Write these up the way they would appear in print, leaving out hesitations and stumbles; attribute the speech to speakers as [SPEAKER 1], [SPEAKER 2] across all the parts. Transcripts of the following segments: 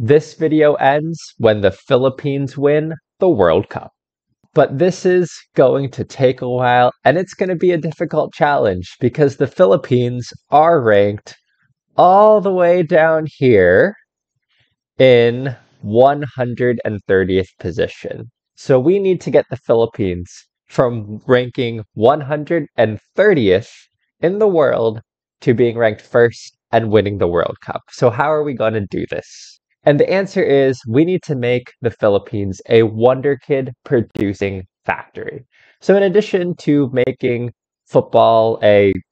[SPEAKER 1] This video ends when the Philippines win the World Cup. But this is going to take a while, and it's going to be a difficult challenge because the Philippines are ranked all the way down here in 130th position. So we need to get the Philippines from ranking 130th in the world to being ranked first and winning the World Cup. So how are we going to do this? And the answer is we need to make the Philippines a Wonder Kid producing factory. So in addition to making football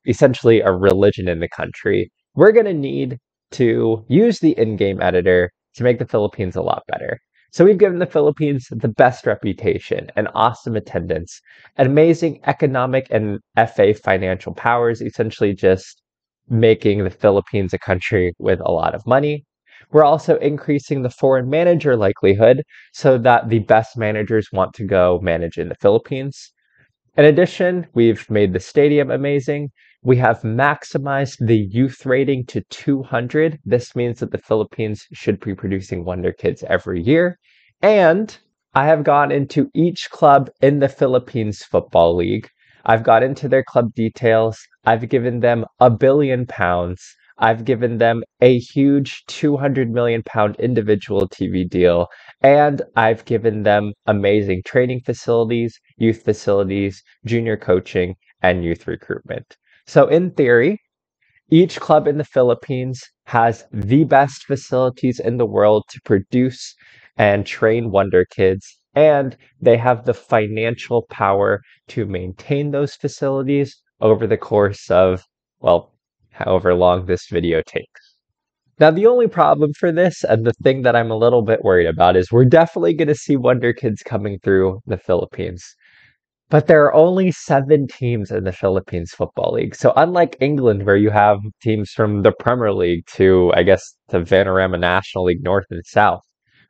[SPEAKER 1] essentially a religion in the country, we're going to need to use the in-game editor to make the Philippines a lot better. So we've given the Philippines the best reputation, an awesome attendance, an amazing economic and FA financial powers, essentially just making the Philippines a country with a lot of money. We're also increasing the foreign manager likelihood so that the best managers want to go manage in the Philippines. In addition, we've made the stadium amazing. We have maximized the youth rating to 200. This means that the Philippines should be producing Wonder Kids every year. And I have gone into each club in the Philippines Football League. I've got into their club details. I've given them £1 billion. I've given them a huge £200 million individual TV deal, and I've given them amazing training facilities, youth facilities, junior coaching, and youth recruitment. So in theory, each club in the Philippines has the best facilities in the world to produce and train Wonder Kids, and they have the financial power to maintain those facilities over the course of, well, however long this video takes. Now, the only problem for this, and the thing that I'm a little bit worried about, is we're definitely going to see Wonder Kids coming through the Philippines. But there are only 7 teams in the Philippines Football League. So unlike England, where you have teams from the Premier League to, I guess, to Vanarama National League North and South,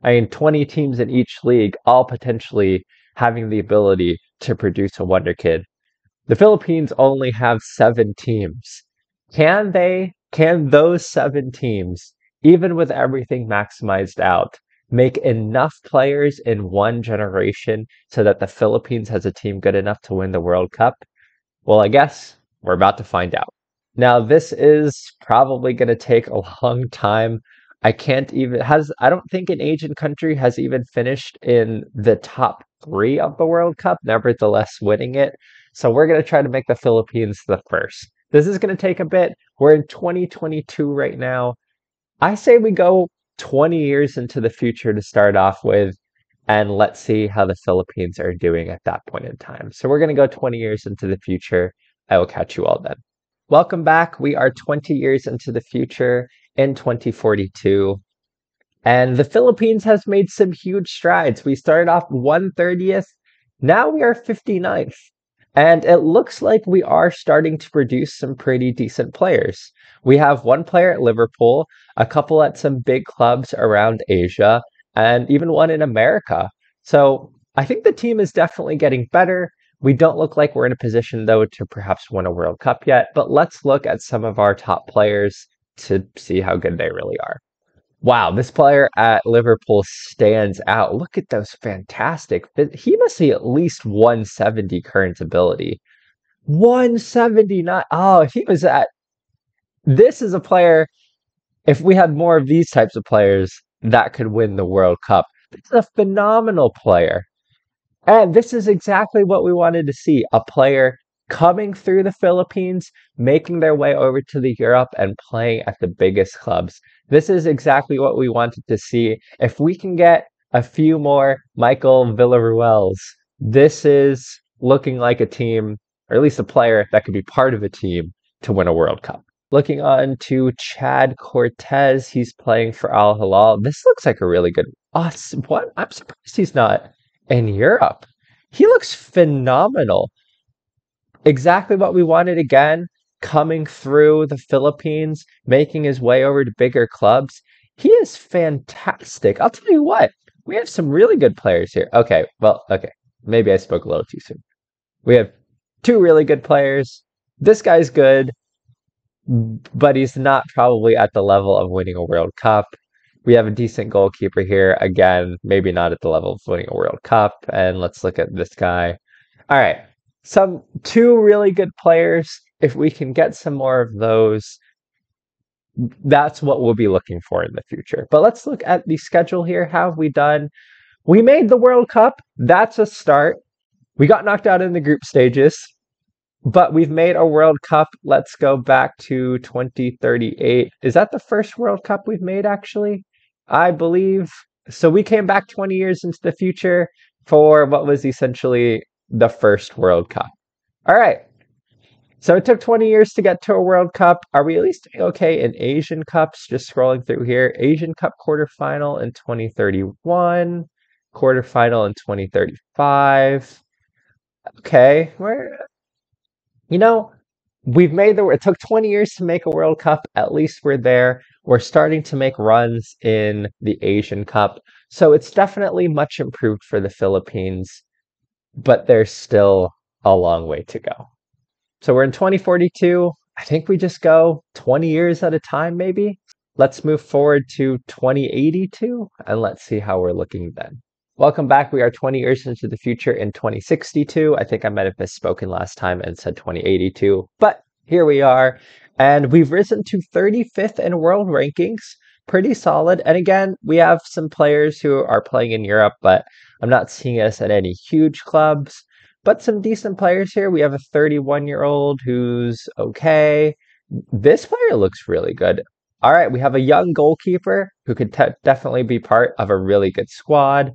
[SPEAKER 1] 20 teams in each league, all potentially having the ability to produce a Wonder Kid. The Philippines only have 7 teams. Can those 7 teams, even with everything maximized out, make enough players in one generation so that the Philippines has a team good enough to win the World Cup? Well, I guess we're about to find out. Now, this is probably going to take a long time. I don't think an Asian country has even finished in the top 3 of the World Cup, nevertheless winning it. So we're going to try to make the Philippines the first. This is going to take a bit. We're in 2022 right now. I say we go 20 years into the future to start off with, and let's see how the Philippines are doing at that point in time. So we're going to go 20 years into the future. I will catch you all then. Welcome back. We are 20 years into the future in 2042. And the Philippines has made some huge strides. We started off 130th. Now we are 59th. And it looks like we are starting to produce some pretty decent players. We have 1 player at Liverpool, a couple at some big clubs around Asia, and even 1 in America. So I think the team is definitely getting better. We don't look like we're in a position, though, to perhaps win a World Cup yet. But let's look at some of our top players to see how good they really are. Wow, this player at Liverpool stands out. Look at those fantastic. He must be at least 170 current ability. 179. Oh, he was at. This is a player. If we had more of these types of players, that could win the World Cup. This is a phenomenal player. And this is exactly what we wanted to see. A player coming through the Philippines, making their way over to the Europe and playing at the biggest clubs. This is exactly what we wanted to see. If we can get a few more Michael Villaruels, this is looking like a team, or at least a player that could be part of a team to win a World Cup. Looking on to Chad Cortez, he's playing for Al Hilal. This looks like a really good. Oh, what? I'm surprised he's not in Europe. He looks phenomenal. Exactly what we wanted again, coming through the Philippines, making his way over to bigger clubs. He is fantastic. I'll tell you what, we have some really good players here. Okay. Maybe I spoke a little too soon. We have 2 really good players. This guy's good, but he's not probably at the level of winning a World Cup. We have a decent goalkeeper here. Again, maybe not at the level of winning a World Cup. And let's look at this guy. All right. Two really good players. If we can get some more of those, that's what we'll be looking for in the future. But let's look at the schedule here. How have we done? We made the World Cup. That's a start. We got knocked out in the group stages, but we've made a World Cup. Let's go back to 2038. Is that the first World Cup we've made, actually? I believe. So we came back 20 years into the future for what was essentially the first World Cup. All right. So it took 20 years to get to a World Cup. Are we at least doing okay in Asian Cups? Just scrolling through here. Asian Cup quarterfinal in 2031. Quarterfinal in 2035. Okay. It took 20 years to make a World Cup. At least we're there. We're starting to make runs in the Asian Cup. So it's definitely much improved for the Philippines, but there's still a long way to go. So we're in 2042. I think we just go 20 years at a time, maybe. Let's move forward to 2082 and let's see how we're looking then. Welcome back. We are 20 years into the future in 2062. I think I might have misspoken last time and said 2082, but here we are. And we've risen to 35th in world rankings. Pretty solid. And again, we have some players who are playing in Europe, but I'm not seeing us at any huge clubs. But some decent players here. We have a 31-year-old who's okay. This player looks really good. All right, we have a young goalkeeper who could definitely be part of a really good squad.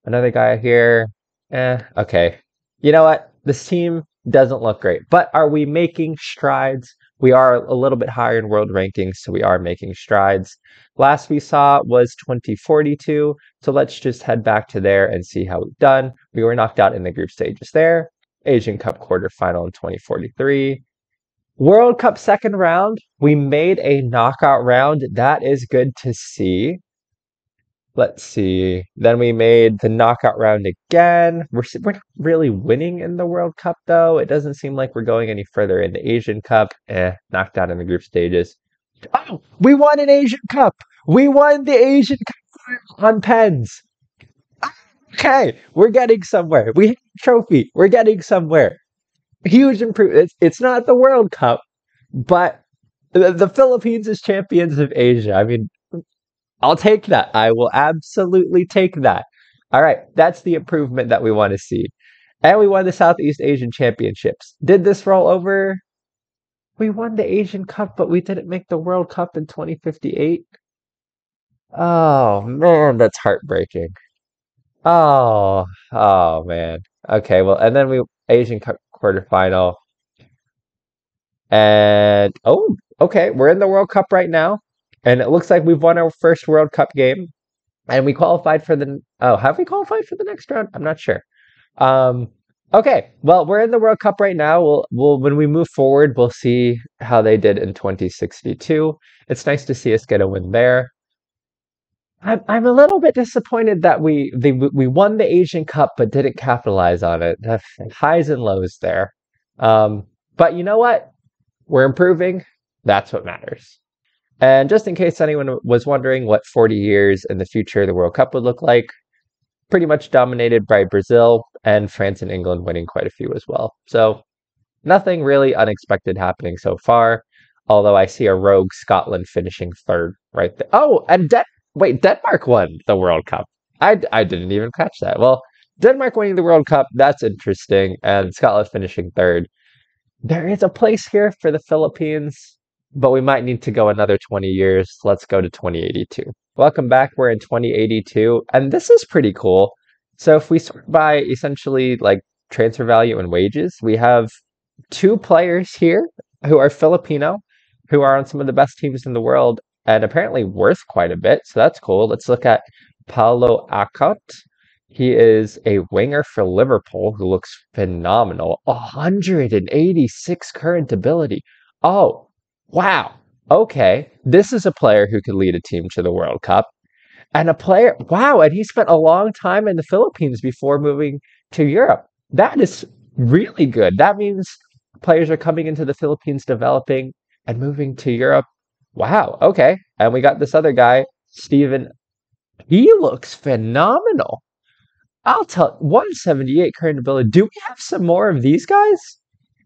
[SPEAKER 1] Another guy here. Okay. You know what? This team doesn't look great. But are we making strides? We are a little bit higher in world rankings, so we are making strides. Last we saw was 2042, so let's just head back to there and see how we've done. We were knocked out in the group stages there. Asian Cup quarterfinal in 2043. World Cup second round, we made a knockout round. That is good to see. Let's see. Then we made the knockout round again. We're not really winning in the World Cup, though. It doesn't seem like we're going any further in the Asian Cup. Knocked out in the group stages. Oh, we won an Asian Cup. We won the Asian Cup on pens. Okay, we're getting somewhere. We have a trophy. We're getting somewhere. Huge improvement. It's not the World Cup, but the Philippines is champions of Asia. I mean, I'll take that. I will absolutely take that. All right, that's the improvement that we want to see. And we won the Southeast Asian Championships. Did this roll over? We won the Asian Cup, but we didn't make the World Cup in 2058. Oh, man, that's heartbreaking. Oh, man. Okay, well, and then we Asian Cup quarterfinal. And, okay, we're in the World Cup right now. And it looks like we've won our first World Cup game. And we qualified for have we qualified for the next round? I'm not sure. Okay, well, we're in the World Cup right now. When we move forward, we'll see how they did in 2062. It's nice to see us get a win there. I'm a little bit disappointed that we won the Asian Cup but didn't capitalize on it. Highs and lows there. But you know what? We're improving. That's what matters. And just in case anyone was wondering what 40 years in the future the World Cup would look like, pretty much dominated by Brazil and France and England winning quite a few as well. So nothing really unexpected happening so far, although I see a rogue Scotland finishing third right there. Oh, and Denmark won the World Cup. I didn't even catch that. Well, Denmark winning the World Cup, that's interesting, and Scotland finishing third. There is a place here for the Philippines, but we might need to go another 20 years. Let's go to 2082. Welcome back. We're in 2082, and this is pretty cool. So if we sort by essentially like transfer value and wages, we have two players here who are Filipino, who are on some of the best teams in the world, and apparently worth quite a bit. So that's cool. Let's look at Paulo Acot. He is a winger for Liverpool who looks phenomenal. 186 current ability. Oh, wow. Okay. This is a player who could lead a team to the World Cup. And and he spent a long time in the Philippines before moving to Europe. That is really good. That means players are coming into the Philippines, developing, and moving to Europe. Wow. Okay. And we got this other guy, Steven He looks phenomenal. I'll tell 178 current ability. Do we have some more of these guys?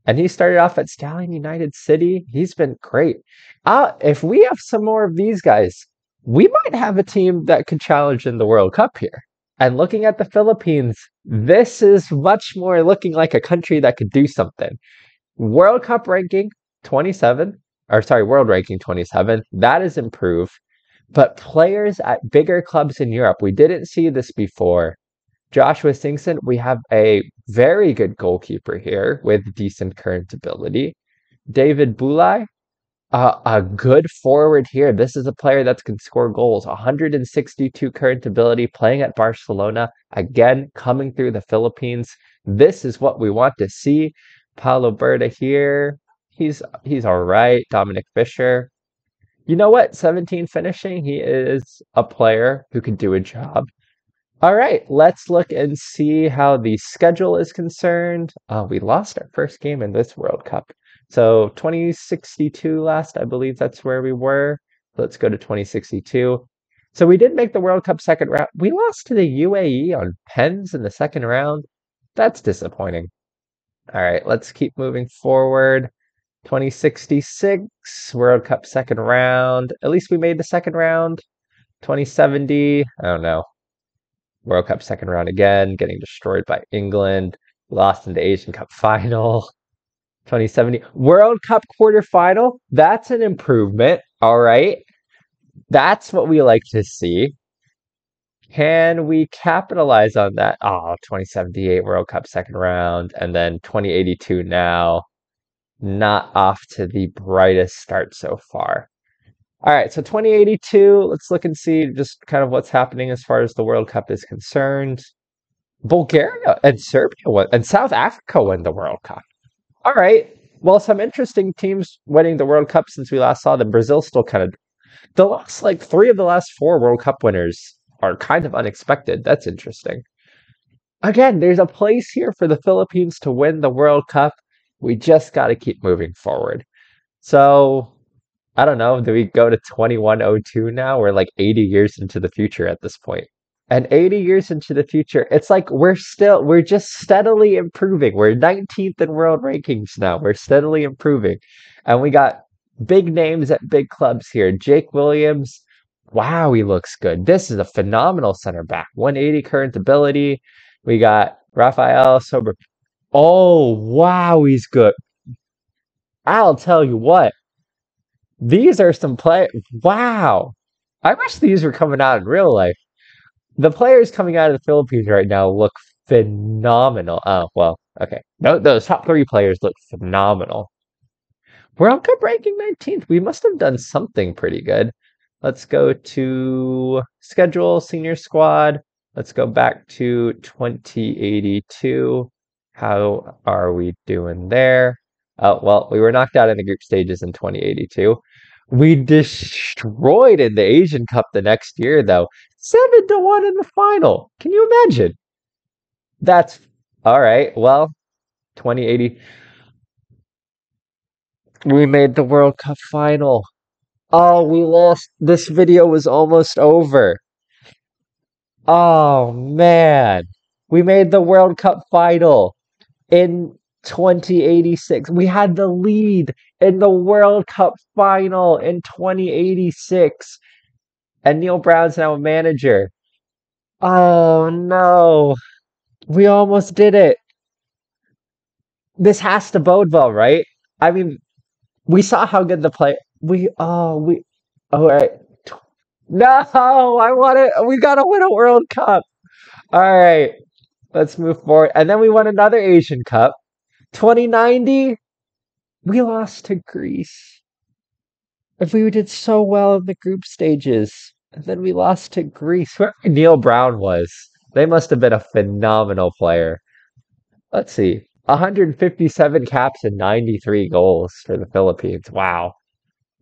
[SPEAKER 1] And he started off at Stallion United City. He's been great. If we have some more of these guys, we might have a team that could challenge in the World Cup here. And looking at the Philippines, this is much more looking like a country that could do something. World Cup ranking 27, or sorry, World ranking 27. That is improved. But players at bigger clubs in Europe, we didn't see this before. Joshua Singson, we have a very good goalkeeper here with decent current ability. David Bulai, a good forward here. This is a player that can score goals. 162 current ability, playing at Barcelona. Again, coming through the Philippines. This is what we want to see. Paulo Berta here. He's all right. Dominic Fisher. You know what? 17 finishing. He is a player who can do a job. All right, let's look and see how the schedule is concerned. We lost our first game in this World Cup. So 2062 last, I believe that's where we were. Let's go to 2062. So we did make the World Cup second round. We lost to the UAE on pens in the second round. That's disappointing. All right, let's keep moving forward. 2066 World Cup second round. At least we made the second round. 2070, I don't know. World Cup second round again, getting destroyed by England, lost in the Asian Cup final. 2070 World Cup quarterfinal. That's an improvement. All right. That's what we like to see. Can we capitalize on that? Oh, 2078 World Cup second round, and then 2082 now. Not off to the brightest start so far. All right, so 2082, let's look and see just kind of what's happening as far as the World Cup is concerned. Bulgaria and Serbia won, and South Africa won the World Cup. All right, well, some interesting teams winning the World Cup since we last saw them. Brazil still kind of, the last, like 3 of the last 4 World Cup winners are kind of unexpected. That's interesting. Again, there's a place here for the Philippines to win the World Cup. We just got to keep moving forward. So, I don't know. Do we go to 2102 now? We're like 80 years into the future at this point. And 80 years into the future, it's like we're just steadily improving. We're 19th in world rankings now. We're steadily improving. And we got big names at big clubs here. Jake Williams, wow, he looks good. This is a phenomenal center back. 180 current ability. We got Rafael Sober. Oh, wow, he's good. I'll tell you what. These are some play. Wow. I wish these were coming out in real life. The players coming out of the Philippines right now look phenomenal. Oh, well, okay. No, those top 3 players look phenomenal. World Cup ranking 19th. We must have done something pretty good. Let's go to schedule, senior squad. Let's go back to 2082. How are we doing there? Oh, well, we were knocked out in the group stages in 2082. We destroyed in the Asian Cup the next year, though. 7-1 in the final. Can you imagine? That's all right. Well, 2080. We made the World Cup final. Oh, we lost. This video was almost over. Oh, man. We made the World Cup final in 2086. We had the lead in the World Cup final in 2086. And Neil Brown's now a manager. Oh no. We almost did it. This has to bode well, right? I mean, we saw how good the play. All right. No, I want it. We gotta win a World Cup. All right, let's move forward. And then we won another Asian Cup. 2090, we lost to Greece. If we did so well in the group stages, and then we lost to Greece. Whoever Neil Brown was, they must have been a phenomenal player. Let's see. 157 caps and 93 goals for the Philippines. Wow.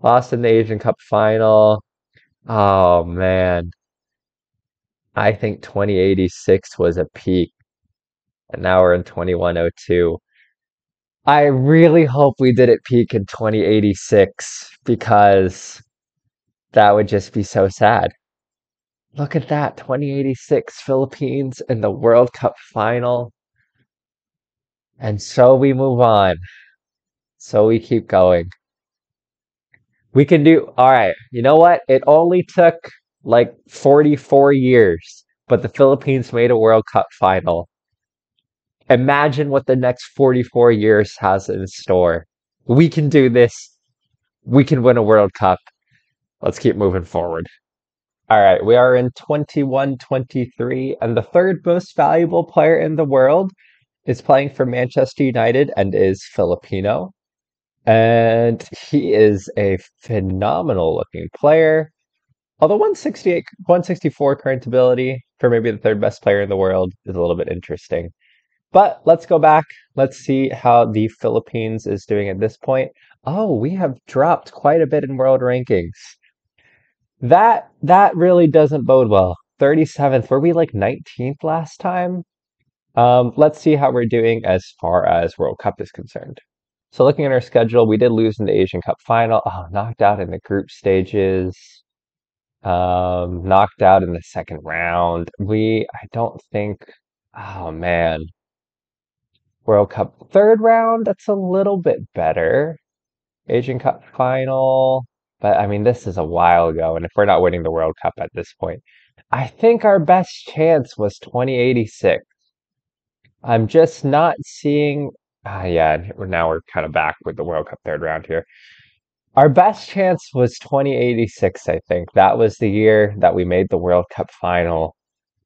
[SPEAKER 1] Lost in the Asian Cup final. Oh, man. I think 2086 was a peak. And now we're in 2102. I really hope we didn't peak in 2086 because that would just be so sad. Look at that, 2086 Philippines in the World Cup final. And so we move on. So we keep going. We can do, all right. You know what? It only took like 44 years, but the Philippines made a World Cup final. Imagine what the next 44 years has in store. We can do this. We can win a World Cup. Let's keep moving forward. All right, we are in 21-23, and the third most valuable player in the world is playing for Manchester United and is Filipino. And he is a phenomenal looking player. Although 168, 164 current ability for maybe the third best player in the world is a little bit interesting. But let's go back. Let's see how the Philippines is doing at this point. Oh, we have dropped quite a bit in world rankings. That really doesn't bode well. 37th. Were we like 19th last time? Let's see how we're doing as far as World Cup is concerned. So looking at our schedule, we did lose in the Asian Cup final. Oh, knocked out in the group stages. Knocked out in the second round. I don't think, oh man, World Cup third round, that's a little bit better. Asian Cup final. But I mean, this is a while ago, and if we're not winning the World Cup at this point, I think our best chance was 2086. I'm just not seeing. Yeah, now we're kind of back with the World Cup third round here. Our best chance was 2086, I think. That was the year that we made the World Cup final,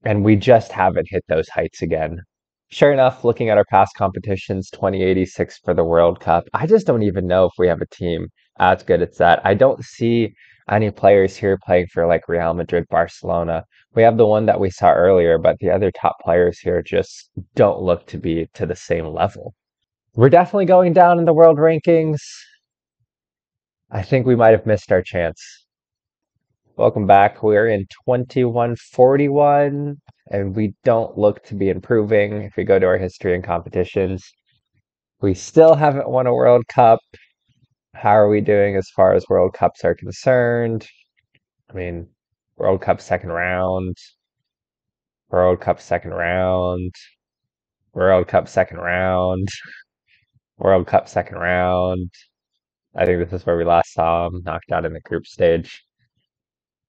[SPEAKER 1] and we just haven't hit those heights again. Sure enough, looking at our past competitions, 2086 for the World Cup, I just don't even know if we have a team as good as that. I don't see any players here playing for like Real Madrid, Barcelona. We have the one that we saw earlier, but the other top players here just don't look to be to the same level. We're definitely going down in the world rankings. I think we might have missed our chance. Welcome back. We're in 21-41, and we don't look to be improving. If we go to our history and competitions, we still haven't won a World Cup. How are we doing as far as World Cups are concerned? I mean, World Cup second round, World Cup second round, World Cup second round, World Cup second round. I think this is where we last saw him, knocked out in the group stage.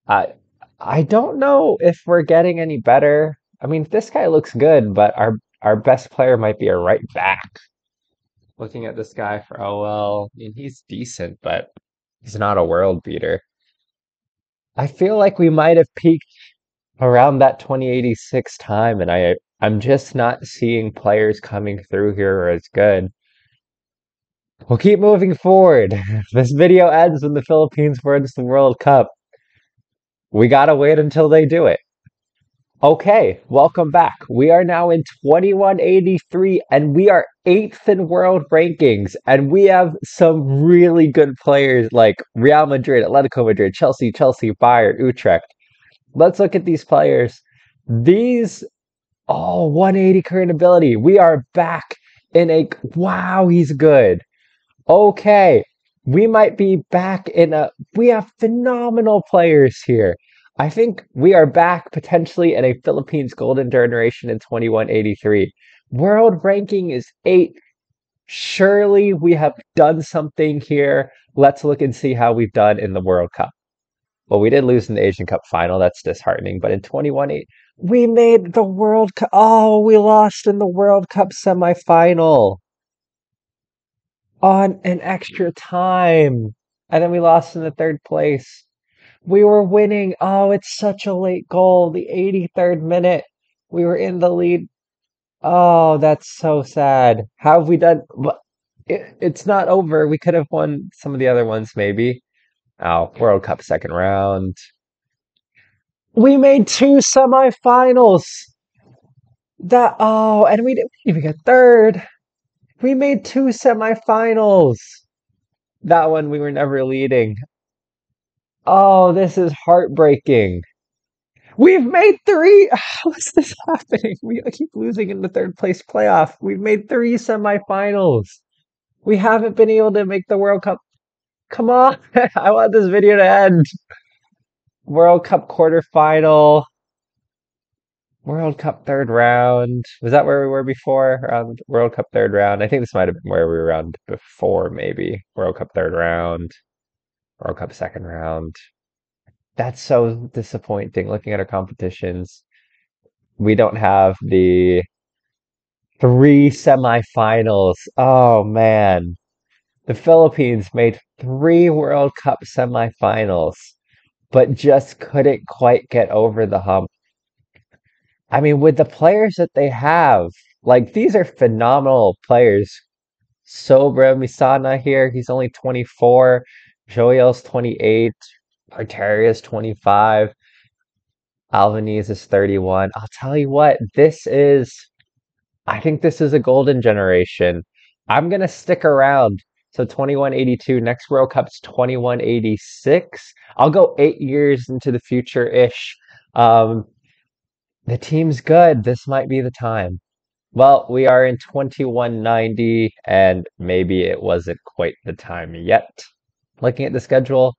[SPEAKER 1] I I don't know if we're getting any better. I mean, this guy looks good, but our best player might be a right back. Looking at this guy for OL, I mean, he's decent, but he's not a world beater. I feel like we might have peaked around that 2086 time, and I'm just not seeing players coming through here as good. We'll keep moving forward. This video ends when the Philippines wins the World Cup. We gotta wait until they do it. Okay, welcome back. We are now in 2183 and we are 8th in world rankings. And we have some really good players like Real Madrid, Atletico Madrid, Chelsea, Bayern, Utrecht. Let's look at these players. These, 180 current ability. We are back in a, wow, he's good. Okay, we might be back we have phenomenal players here. I think we are back potentially in a Philippines golden generation in 2183. World ranking is 8. Surely we have done something here. Let's look and see how we've done in the World Cup. Well, we did lose in the Asian Cup final. That's disheartening. But in 21-8, we made the World Cup. Oh, we lost in the World Cup semifinal on an extra time. And then we lost in the third place. We were winning. Oh, it's such a late goal. The 83rd minute. We were in the lead. Oh, that's so sad. How have we done? It's not over. We could have won some of the other ones, maybe. Oh, World Cup second round. We made 2 semifinals. And we didn't even get third. We made 2 semifinals. That one we were never leading. Oh, this is heartbreaking. We've made 3. How is this happening? We keep losing in the third place playoff. We've made 3 semifinals. We haven't been able to make the World Cup. Come on. I want this video to end. World Cup quarterfinal, World Cup third round. Was that where we were before? Around World Cup third round? I think this might have been where we were around before, maybe. World Cup third round, World Cup second round. That's so disappointing looking at our competitions. We don't have the three semifinals. Oh man. The Philippines made three World Cup semifinals, but just couldn't quite get over the hump. I mean, with the players that they have, like these are phenomenal players. Sobra Misana here, he's only 24. Joel's 28. Arteria's 25. Albanese is 31. I'll tell you what, I think this is a golden generation. I'm gonna stick around. So 2182, next World Cup's 2186. I'll go 8 years into the future-ish. Um, the team's good. This might be the time. Well, we are in 2190, and maybe it wasn't quite the time yet. Looking at the schedule,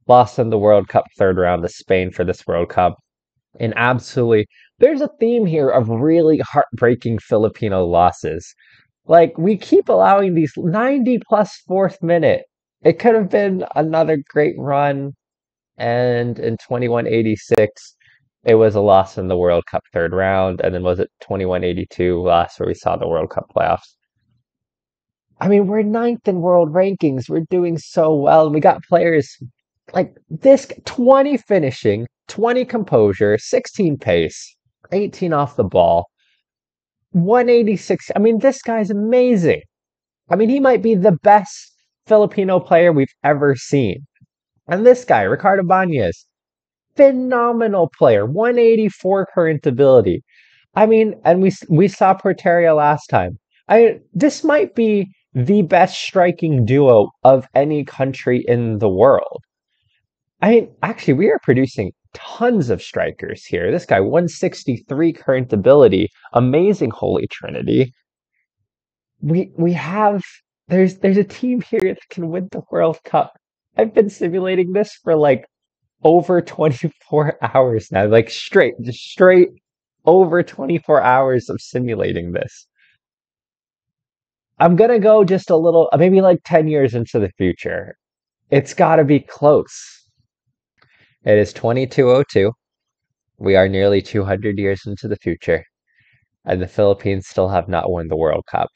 [SPEAKER 1] lost in the World Cup third round to Spain for this World Cup. And absolutely, there's a theme here of really heartbreaking Filipino losses. Like, we keep allowing these 90 plus fourth minute. It could have been another great run. And in 2186, it was a loss in the World Cup third round. And then was it 2182 last where we saw the World Cup playoffs? I mean, we're ninth in world rankings. We're doing so well. And we got players like this 20 finishing, 20 composure, 16 pace, 18 off the ball, 186. I mean, this guy's amazing. I mean, he might be the best Filipino player we've ever seen. And this guy, Ricardo Banez, phenomenal player, 184 current ability. I mean, and we saw Porteria last time. This might be the best striking duo of any country in the world. I mean, actually, we are producing tons of strikers here. This guy, 163 current ability, amazing Holy Trinity. We have there's a team here that can win the World Cup. I've been simulating this for like over 24 hours now, like just straight over 24 hours of simulating this. I'm gonna go just a little, maybe like 10 years into the future. It's gotta be close. It is 2202. We are nearly 200 years into the future, and the Philippines still have not won the World Cup.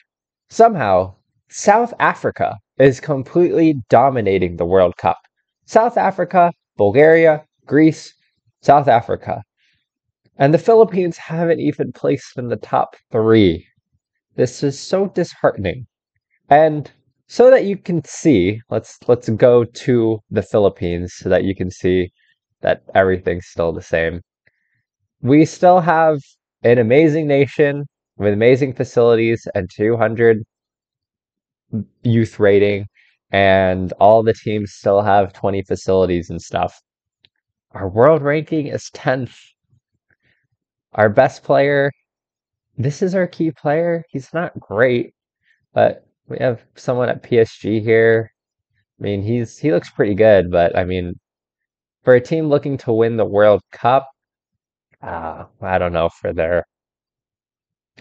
[SPEAKER 1] Somehow, South Africa is completely dominating the World Cup. South Africa, Bulgaria, Greece, South Africa. And the Philippines haven't even placed in the top three. This is so disheartening. And so that you can see, let's go to the Philippines so that you can see that everything's still the same. We still have an amazing nation with amazing facilities and 200 youth rating, and all the teams still have 20 facilities and stuff. Our world ranking is 10th. Our best player, this is our key player. He's not great, but we have someone at PSG here. I mean, he looks pretty good, but I mean, for a team looking to win the World Cup, I don't know for their.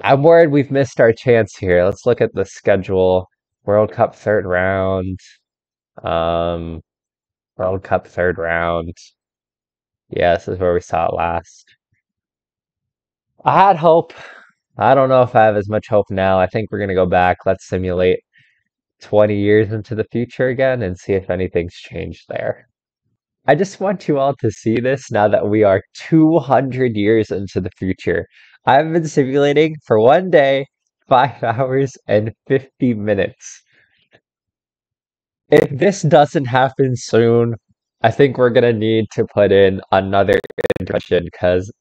[SPEAKER 1] I'm worried we've missed our chance here. Let's look at the schedule. World Cup third round. Um, World Cup third round. Yeah, this is where we saw it last. I had hope. I don't know if I have as much hope now. I think we're gonna go back. Let's simulate 20 years into the future again and see if anything's changed there. I just want you all to see this now that we are 200 years into the future. I've been simulating for one day, 5 hours and 50 minutes. If this doesn't happen soon, I think we're gonna need to put in another intervention because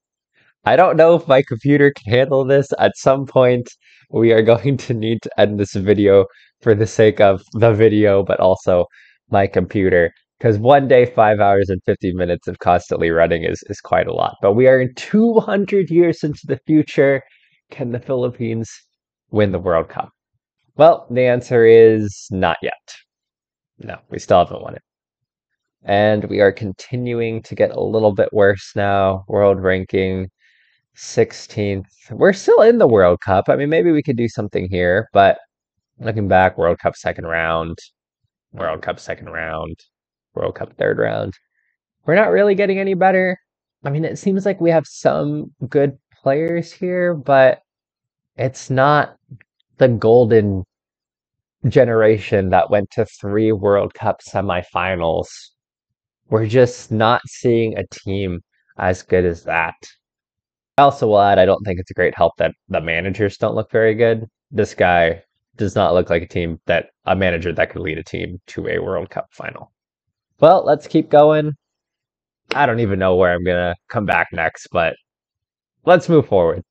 [SPEAKER 1] I don't know if my computer can handle this. At some point, we are going to need to end this video for the sake of the video, but also my computer. Because one day, 5 hours and 50 minutes of constantly running is quite a lot. But we are in 200 years into the future. Can the Philippines win the World Cup? Well, the answer is not yet. No, we still haven't won it. And we are continuing to get a little bit worse now. World ranking 16th. We're still in the World Cup. I mean, maybe we could do something here, but looking back, World Cup second round, World Cup second round, World Cup third round. We're not really getting any better. I mean, it seems like we have some good players here, but it's not the golden generation that went to 3 World Cup semifinals. We're just not seeing a team as good as that. I also will add, I don't think it's a great help that the managers don't look very good. This guy does not look like a manager that could lead a team to a World Cup final. Well, let's keep going. I don't even know where I'm gonna come back next, but let's move forward.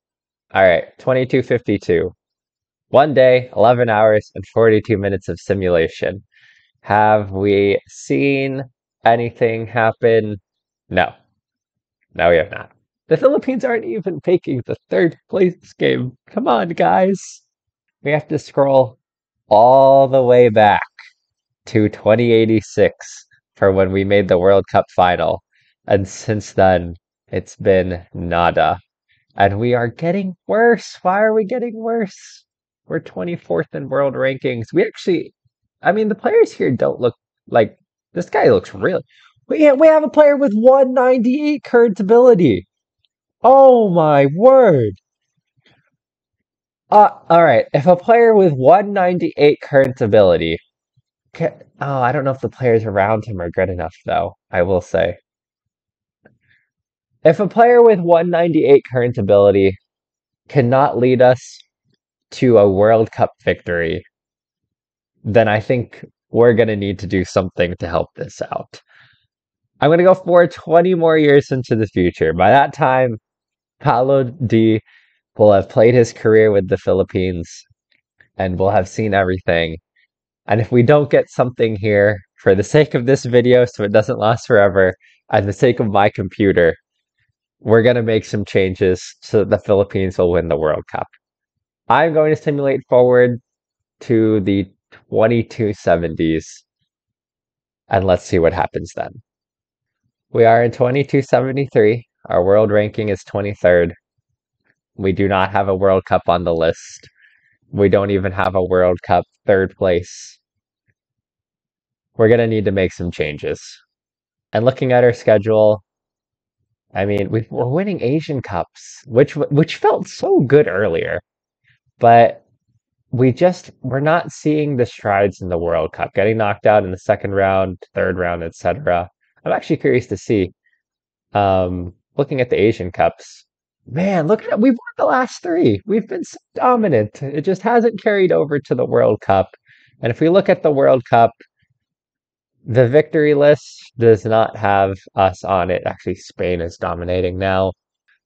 [SPEAKER 1] All right, 22:52. 1 day, 11 hours, and 42 minutes of simulation. Have we seen anything happen? No. No, we have not. The Philippines aren't even making the third place game. Come on, guys. We have to scroll all the way back to 2086 for when we made the World Cup final. And since then, it's been nada. And we are getting worse. Why are we getting worse? We're 24th in world rankings. I mean, the players here don't look like this guy looks really. We have a player with 198 current ability. Oh my word. All right. If a player with 198 current ability, I don't know if the players around him are good enough, though. I will say, if a player with 198 current ability cannot lead us to a World Cup victory, then I think we're gonna need to do something to help this out. I'm gonna go for 20 more years into the future. By that time, Paolo D will have played his career with the Philippines and will have seen everything. And if we don't get something here, for the sake of this video, so it doesn't last forever, and the sake of my computer, we're going to make some changes so that the Philippines will win the World Cup. I'm going to simulate forward to the 2270s, and let's see what happens then. We are in 2273. Our world ranking is 23rd. We do not have a World Cup on the list. We don't even have a World Cup third place. We're going to need to make some changes. And looking at our schedule, I mean, we're winning Asian Cups, which felt so good earlier, but we're not seeing the strides in the World Cup. Getting knocked out in the second round, third round, etc. I'm actually curious to see. Looking at the Asian Cups, man, look at we've won the last three. We've been so dominant. It just hasn't carried over to the World Cup. And if we look at the World Cup, the victory list does not have us on it. Actually, Spain is dominating now.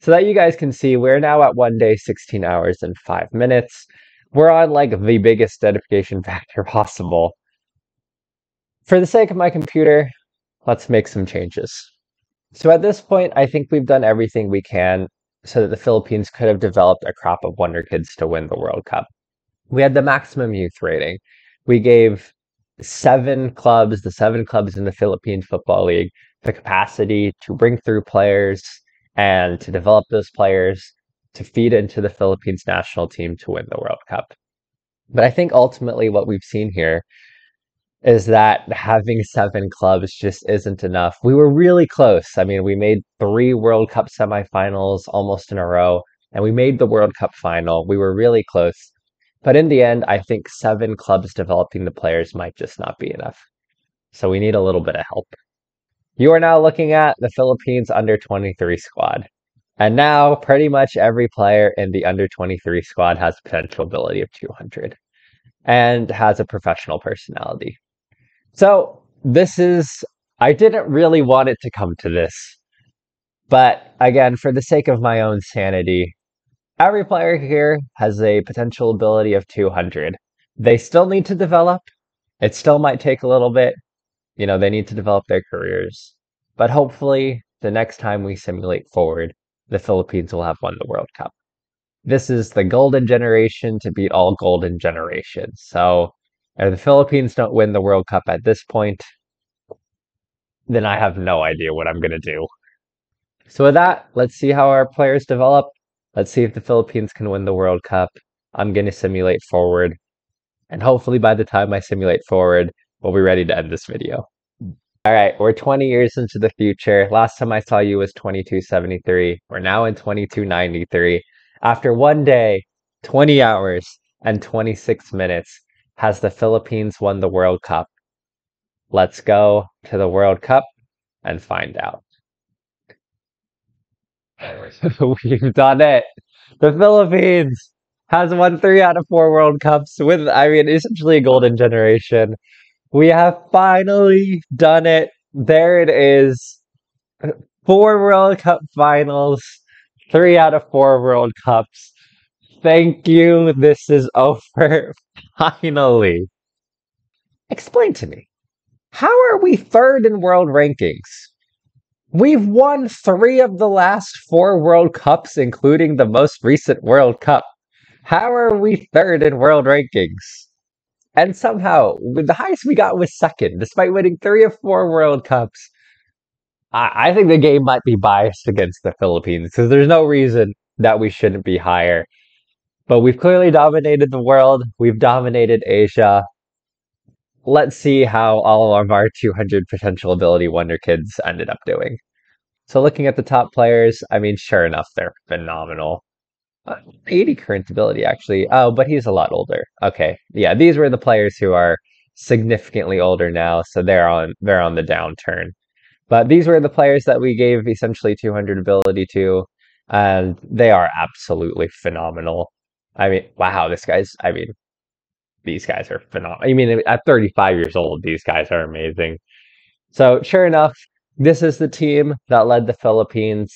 [SPEAKER 1] So that you guys can see, we're now at 1 day, 16 hours, and 5 minutes. We're on like the biggest dedication factor possible. For the sake of my computer, let's make some changes. So at this point, I think we've done everything we can so that the Philippines could have developed a crop of wonder kids to win the World Cup. We had the maximum youth rating. We gave the 7 clubs in the Philippine Football League, the capacity to bring through players and to develop those players to feed into the Philippines national team to win the World Cup. But I think ultimately what we've seen here is that having 7 clubs just isn't enough. We were really close. I mean, we made 3 World Cup semifinals almost in a row, and we made the World Cup final. We were really close. But in the end, I think 7 clubs developing the players might just not be enough. So we need a little bit of help. You are now looking at the Philippines under 23 squad. And now pretty much every player in the under 23 squad has a potential ability of 200 and has a professional personality. So I didn't really want it to come to this. But again, for the sake of my own sanity, every player here has a potential ability of 200. They still need to develop. It still might take a little bit. They need to develop their careers. But hopefully, the next time we simulate forward, the Philippines will have won the World Cup. This is the golden generation to beat all golden generations. So if the Philippines don't win the World Cup at this point, then I have no idea what I'm going to do. So with that, let's see how our players develop. Let's see if the Philippines can win the World Cup. I'm going to simulate forward. And hopefully by the time I simulate forward, we'll be ready to end this video. All right, we're 20 years into the future. Last time I saw you was 2273. We're now in 2293. After one day, 20 hours, and 26 minutes, has the Philippines won the World Cup? Let's go to the World Cup and find out. We've done it. The Philippines has won 3 out of 4 World Cups with, essentially a golden generation. We have finally done it. There it is. 4 World Cup finals, 3 out of 4 World Cups. Thank you. This is over. Finally. Explain to me, how are we third in world rankings? We've won 3 of the last 4 World Cups, including the most recent World Cup. How are we third in world rankings? And somehow, the highest we got was second, despite winning 3 of 4 World Cups. I think the game might be biased against the Philippines, because there's no reason that we shouldn't be higher. But we've clearly dominated the world. We've dominated Asia. Let's see how all of our 200 potential ability wonder kids ended up doing. So looking at the top players, sure enough, they're phenomenal. 80 current ability, actually. Oh, but he's a lot older. Okay, yeah, these were the players who are significantly older now, so they're on the downturn. But these were the players that we gave essentially 200 ability to, and they are absolutely phenomenal. Wow, these guys are phenomenal. At 35 years old, these guys are amazing. So sure enough, this is the team that led the Philippines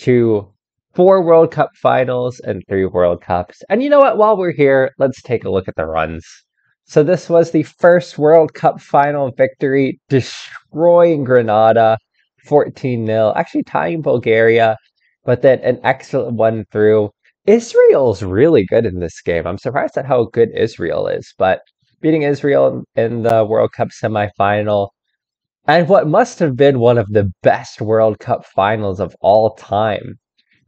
[SPEAKER 1] to 4 World Cup finals and 3 World Cups. And you know what? While we're here, let's take a look at the runs. So this was the first World Cup final victory, destroying Grenada 14-0, actually tying Bulgaria, but then an excellent one through. Israel's really good in this game. I'm surprised at how good Israel is, but beating Israel in the World Cup semifinal, and what must have been one of the best World Cup finals of all time,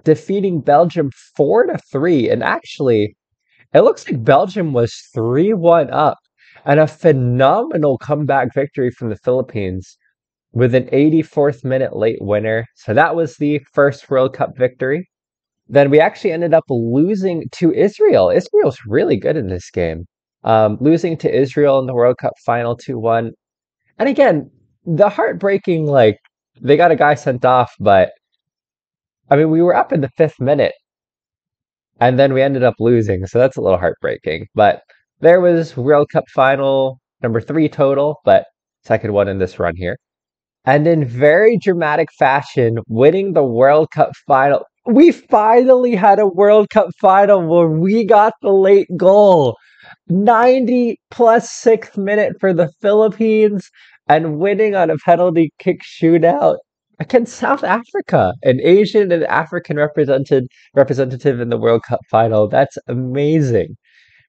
[SPEAKER 1] defeating Belgium 4-3, and actually, it looks like Belgium was 3-1 up, and a phenomenal comeback victory from the Philippines with an 84th minute late winner. So that was the first World Cup victory. Then we actually ended up losing to Israel. Israel's really good in this game. Losing to Israel in the World Cup final 2-1. And again, the heartbreaking, they got a guy sent off, but we were up in the 5th minute and then we ended up losing. So that's a little heartbreaking. But there was World Cup final number 3 total, but second one in this run here. And in very dramatic fashion, winning the World Cup final. We finally had a World Cup final where we got the late goal. 90 plus 6th minute for the Philippines and winning on a penalty kick shootout against South Africa, an Asian and African representative in the World Cup final. That's amazing.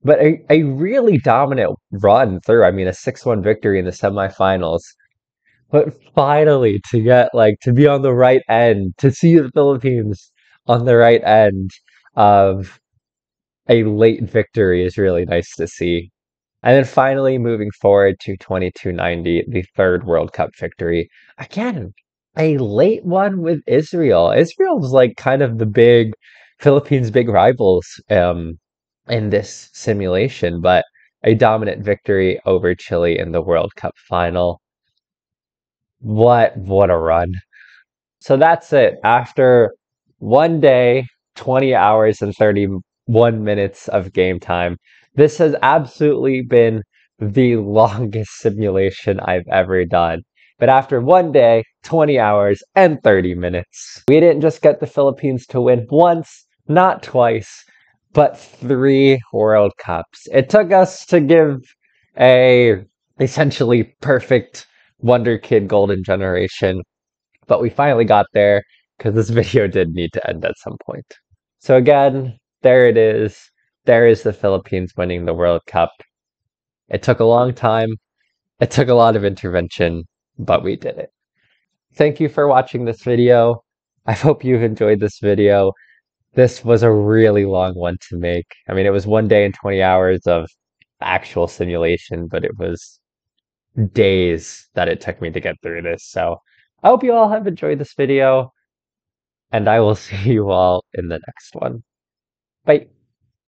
[SPEAKER 1] But a really dominant run through. A 6-1 victory in the semifinals. But finally, to get to be on the right end, to see the Philippines on the right end of a late victory is really nice to see. And then finally, moving forward to 2290, the 3rd World Cup victory. Again, a late one with Israel. Israel's kind of the Philippines' big rivals in this simulation, but a dominant victory over Chile in the World Cup final. What a run. So that's it. After one day, 20 hours and 31 minutes of game time, this has absolutely been the longest simulation I've ever done. But after one day, 20 hours, and 30 minutes, we didn't just get the Philippines to win once, not twice, but 3 World Cups. It took us to give a essentially perfect Wonder Kid Golden Generation, but we finally got there because this video did need to end at some point. So again, there it is. There is the Philippines winning the World Cup. It took a long time. It took a lot of intervention, but we did it. Thank you for watching this video. I hope you've enjoyed this video. This was a really long one to make. I mean, it was 1 day and 20 hours of actual simulation, but it was days that it took me to get through this. So I hope you all have enjoyed this video, and I will see you all in the next one. Bye.